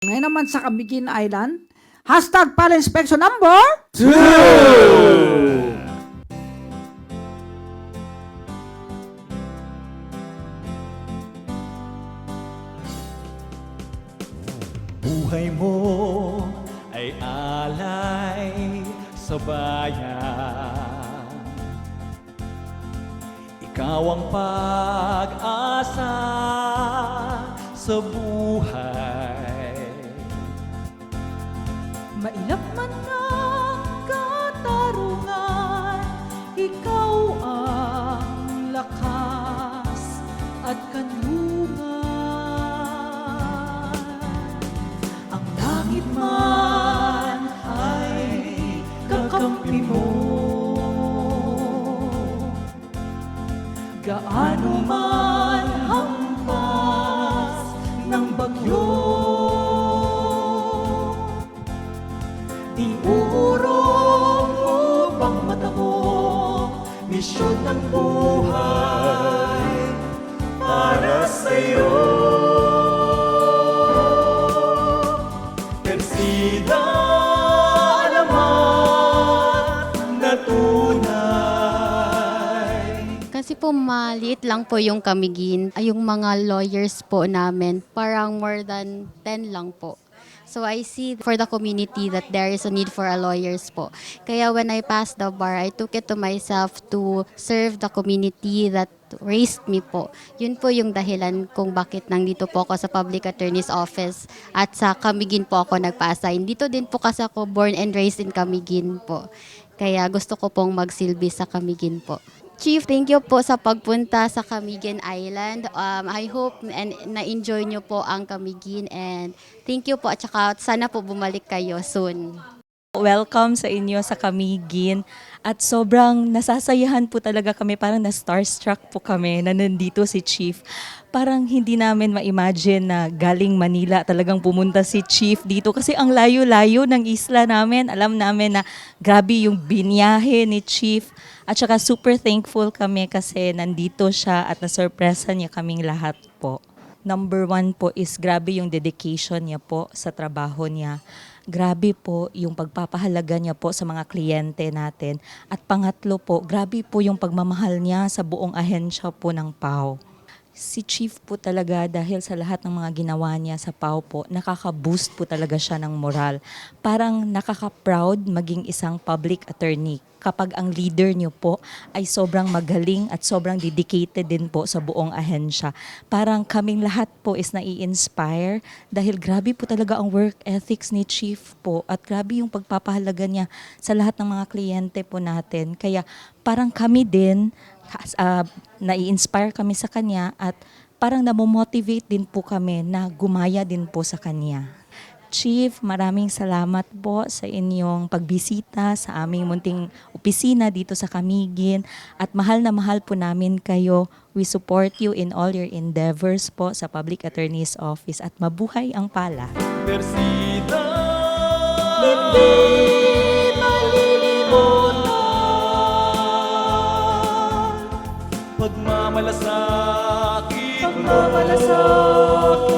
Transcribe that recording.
Ngayon naman sa Camiguin Island, hashtag pala inspection number 2! Buhay mo ay alay sa bayan. Ikaw ang pag-asa sa buhay. Mailap man ang katarungan, ikaw ang lakas at kanlungan. Ang langit man ay kakampi mo, gaano man hampas ng bagyo. Di uurong upang matamo, misyon ng buhay para sa'yo. Persida alamat na tunay. Kasi po maliit lang po yung Camiguin, ay yung mga lawyers po namin, parang more than 10 lang po. So I see for the community that there is a need for a lawyers po. Kaya when I passed the bar, I took it to myself to serve the community that raised me po. Yun po yung dahilan kung bakit nandito po ako sa Public Attorney's Office at sa Camiguin po ako nagpa-assign. Dito din po kasi ako born and raised in Camiguin po. Kaya gusto ko pong magsilbi sa Camiguin po. Chief, thank you po sa pagpunta sa Camiguin Island. I hope and na-enjoy nyo po ang Camiguin and thank you po at saka sana po bumalik kayo soon. Welcome sa inyo sa Camiguin at sobrang nasasayahan po talaga kami, parang na-starstruck po kami na nandito si Chief. Parang hindi namin ma-imagine na galing Manila talagang pumunta si Chief dito kasi ang layo-layo ng isla namin. Alam namin na grabe yung binyahe ni Chief at saka super thankful kami kasi nandito siya at nasurpresa niya kaming lahat po. Number 1 po is grabe yung dedication niya po sa trabaho niya. Grabe po yung pagpapahalaga niya po sa mga kliyente natin. At pangatlo po, grabe po yung pagmamahal niya sa buong ahensya po ng PAO. Si Chief po talaga dahil sa lahat ng mga ginawa niya sa PAO po, nakaka-boost po talaga siya ng moral. Parang nakaka-proud maging isang public attorney kapag ang leader niyo po ay sobrang magaling at sobrang dedicated din po sa buong ahensya. Parang kaming lahat po is nai-inspire dahil grabe po talaga ang work ethics ni Chief po at grabe yung pagpapahalaga niya sa lahat ng mga kliyente po natin. Kaya parang kami din, nai-inspire kami sa kanya at parang namomotivate din po kami na gumaya din po sa kanya. Chief, maraming salamat po sa inyong pagbisita sa aming munting opisina dito sa Camiguin at mahal na mahal po namin kayo. We support you in all your endeavors po sa Public Attorney's Office at mabuhay ang pala. Persida Hindi malilimutan, pagmamalasakit pagmamalasakit